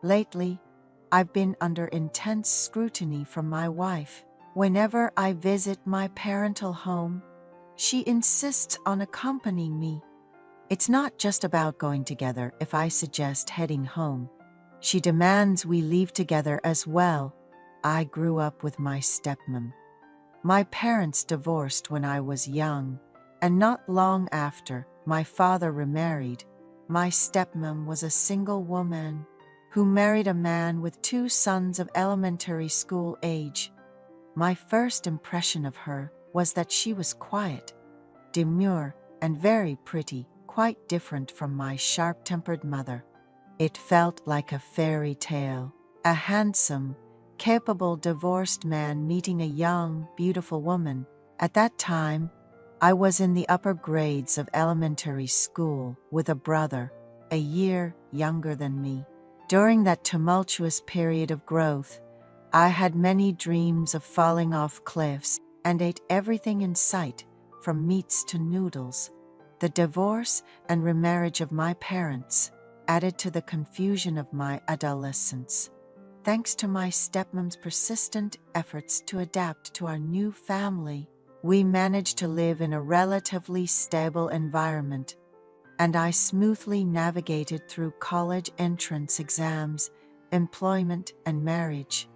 Lately, I've been under intense scrutiny from my wife. Whenever I visit my parental home, she insists on accompanying me. It's not just about going together if I suggest heading home. She demands we leave together as well. I grew up with my stepmom. My parents divorced when I was young, and not long after, my father remarried. My stepmom was a single woman who married a man with 2 sons of elementary school age. My first impression of her was that she was quiet, demure, and very pretty, quite different from my sharp-tempered mother. It felt like a fairy tale, a handsome, capable divorced man meeting a young, beautiful woman. At that time, I was in the upper grades of elementary school with a brother, a year younger than me. During that tumultuous period of growth, I had many dreams of falling off cliffs and ate everything in sight, from meats to noodles. The divorce and remarriage of my parents added to the confusion of my adolescence. Thanks to my stepmom's persistent efforts to adapt to our new family, we managed to live in a relatively stable environment, and I smoothly navigated through college entrance exams, employment, and marriage.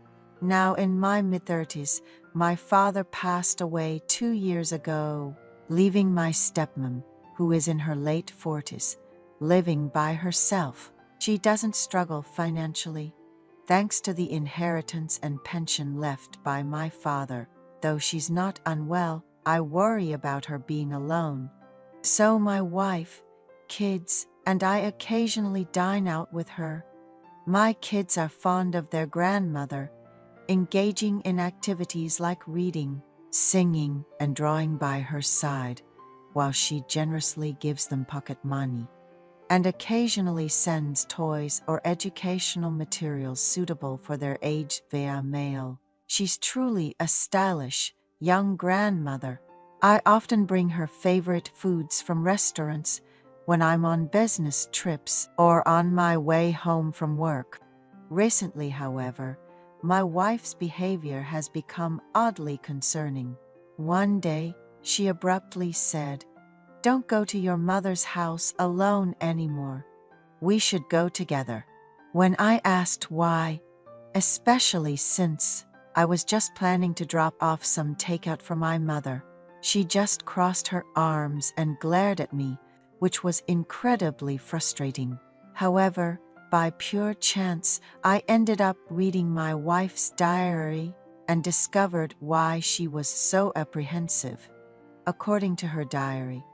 Now in my mid-30s, my father passed away 2 years ago, leaving my stepmom, who is in her late 40s, living by herself. She doesn't struggle financially, thanks to the inheritance and pension left by my father. Though she's not unwell, I worry about her being alone. So my wife, kids, and I occasionally dine out with her. My kids are fond of their grandmother, engaging in activities like reading, singing, and drawing by her side, while she generously gives them pocket money, and occasionally sends toys or educational materials suitable for their age via mail. She's truly a stylish, young grandmother. I often bring her favorite foods from restaurants when I'm on business trips or on my way home from work. Recently, however, my wife's behavior has become oddly concerning. One day, she abruptly said, "Don't go to your mother's house alone anymore. We should go together." When I asked why, especially since I was just planning to drop off some takeout for my mother, she just crossed her arms and glared at me, which was incredibly frustrating. However, by pure chance, I ended up reading my wife's diary and discovered why she was so apprehensive. According to her diary,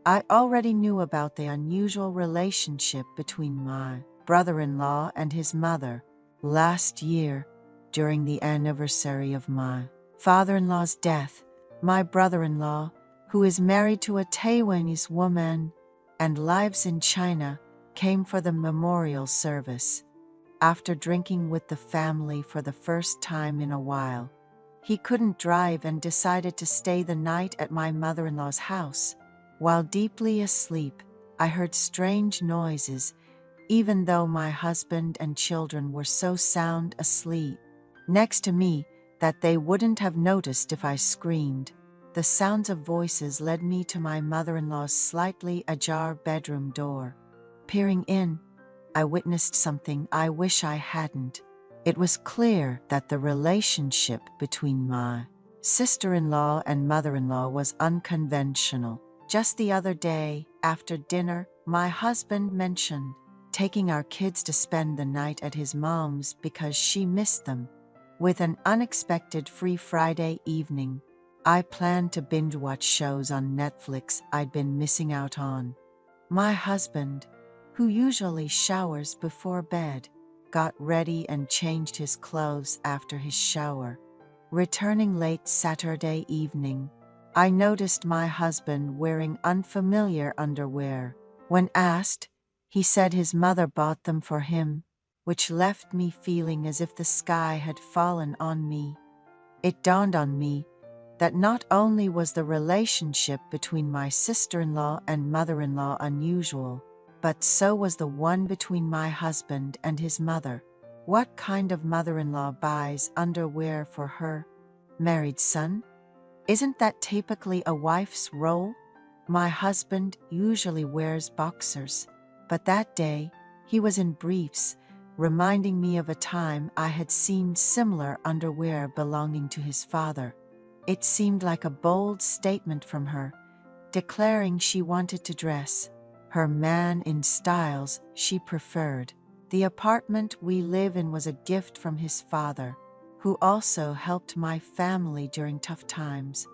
I already knew about the unusual relationship between my brother-in-law and his mother. Last year, during the anniversary of my father-in-law's death, my brother-in-law, who is married to a Taiwanese woman and lives in China, came for the memorial service. After drinking with the family for the first time in a while, he couldn't drive and decided to stay the night at my mother-in-law's house. While deeply asleep, I heard strange noises, even though my husband and children were so sound asleep next to me that they wouldn't have noticed if I screamed. The sounds of voices led me to my mother-in-law's slightly ajar bedroom door. Peering in, I witnessed something I wish I hadn't. It was clear that the relationship between my sister-in-law and mother-in-law was unconventional. Just the other day, after dinner, my husband mentioned taking our kids to spend the night at his mom's because she missed them. With an unexpected free Friday evening, I planned to binge-watch shows on Netflix I'd been missing out on. My husband, who usually showers before bed, got ready and changed his clothes after his shower. Returning late Saturday evening, I noticed my husband wearing unfamiliar underwear. When asked, he said his mother bought them for him, which left me feeling as if the sky had fallen on me. It dawned on me that not only was the relationship between my sister-in-law and mother-in-law unusual, but so was the one between my husband and his mother. What kind of mother-in-law buys underwear for her married son? Isn't that typically a wife's role? My husband usually wears boxers, but that day he was in briefs, reminding me of a time I had seen similar underwear belonging to his father. It seemed like a bold statement from her, declaring she wanted to dress her man in styles she preferred. The apartment we live in was a gift from his father, who also helped my family during tough times.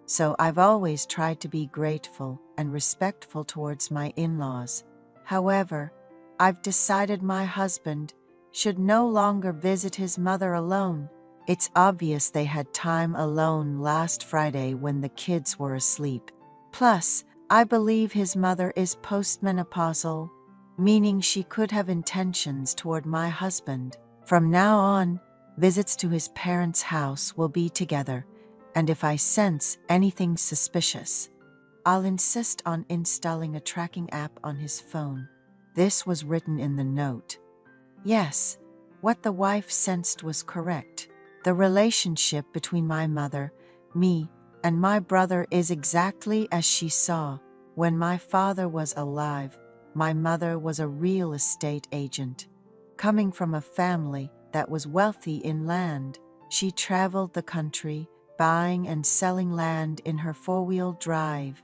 So I've always tried to be grateful and respectful towards my in-laws. However, I've decided my husband should no longer visit his mother alone. It's obvious they had time alone last Friday when the kids were asleep. Plus, I believe his mother is postmenopausal, meaning she could have intentions toward my husband. From now on, visits to his parents' house will be together, and if I sense anything suspicious, I'll insist on installing a tracking app on his phone. This was written in the note. Yes, what the wife sensed was correct. The relationship between my mother, me, and my brother is exactly as she saw. When my father was alive, my mother was a real estate agent. Coming from a family that was wealthy in land, she traveled the country, buying and selling land in her four-wheel drive.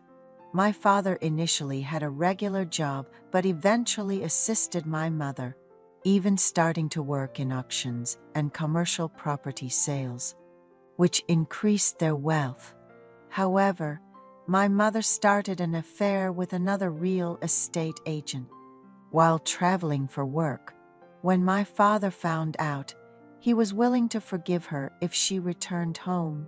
My father initially had a regular job, but eventually assisted my mother, even starting to work in auctions and commercial property sales, which increased their wealth. However, my mother started an affair with another real estate agent while traveling for work. When my father found out, he was willing to forgive her if she returned home,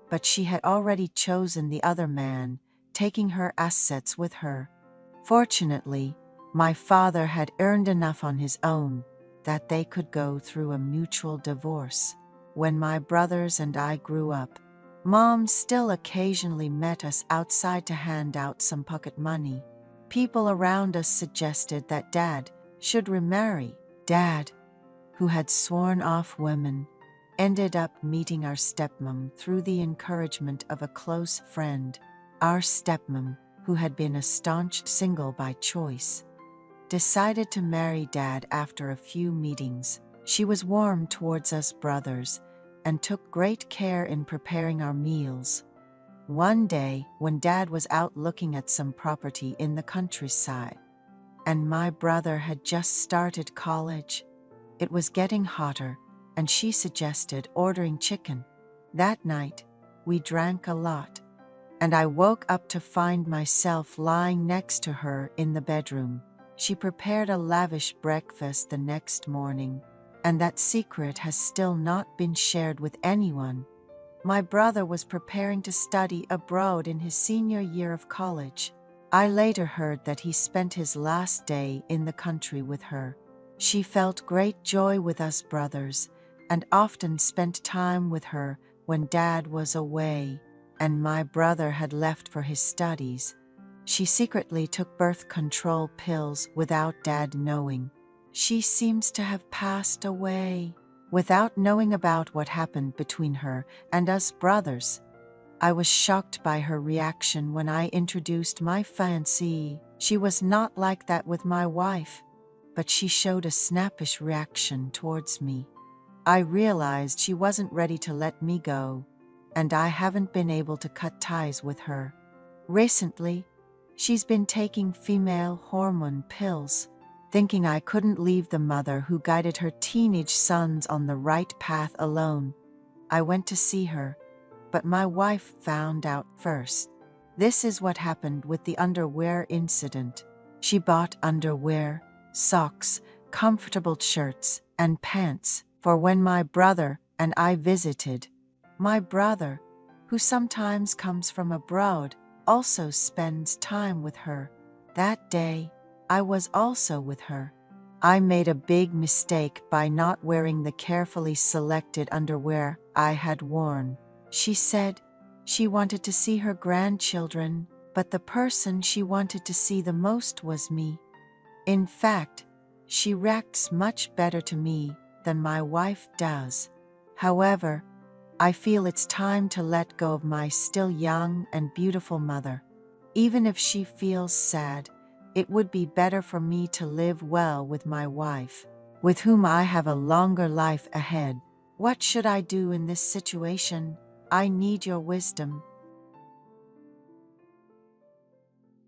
but she had already chosen the other man, taking her assets with her. Fortunately, my father had earned enough on his own that they could go through a mutual divorce. When my brothers and I grew up, Mom still occasionally met us outside to hand out some pocket money. People around us suggested that Dad should remarry. Dad, who had sworn off women, ended up meeting our stepmom through the encouragement of a close friend. Our stepmom, who had been a staunch single by choice, decided to marry Dad after a few meetings. She was warm towards us brothers and took great care in preparing our meals. One day, when Dad was out looking at some property in the countryside, and my brother had just started college, it was getting hotter, and she suggested ordering chicken. That night, we drank a lot, and I woke up to find myself lying next to her in the bedroom. She prepared a lavish breakfast the next morning, and that secret has still not been shared with anyone. My brother was preparing to study abroad in his senior year of college. I later heard that he spent his last day in the country with her. She felt great joy with us brothers, and often spent time with her when Dad was away, and my brother had left for his studies. She secretly took birth control pills without Dad knowing. She seems to have passed away without knowing about what happened between her and us brothers. I was shocked by her reaction when I introduced my fiancée. She was not like that with my wife, but she showed a snappish reaction towards me. I realized she wasn't ready to let me go, and I haven't been able to cut ties with her. Recently, she's been taking female hormone pills, thinking I couldn't leave the mother who guided her teenage sons on the right path alone. I went to see her, but my wife found out first. This is what happened with the underwear incident. She bought underwear, socks, comfortable shirts, and pants for when my brother and I visited. My brother, who sometimes comes from abroad, also spends time with her. That day, I was also with her. I made a big mistake by not wearing the carefully selected underwear I had worn. She said she wanted to see her grandchildren, but the person she wanted to see the most was me. In fact, she reacts much better to me than my wife does. However, I feel it's time to let go of my still young and beautiful mother. Even if she feels sad, it would be better for me to live well with my wife, with whom I have a longer life ahead. What should I do in this situation? I need your wisdom.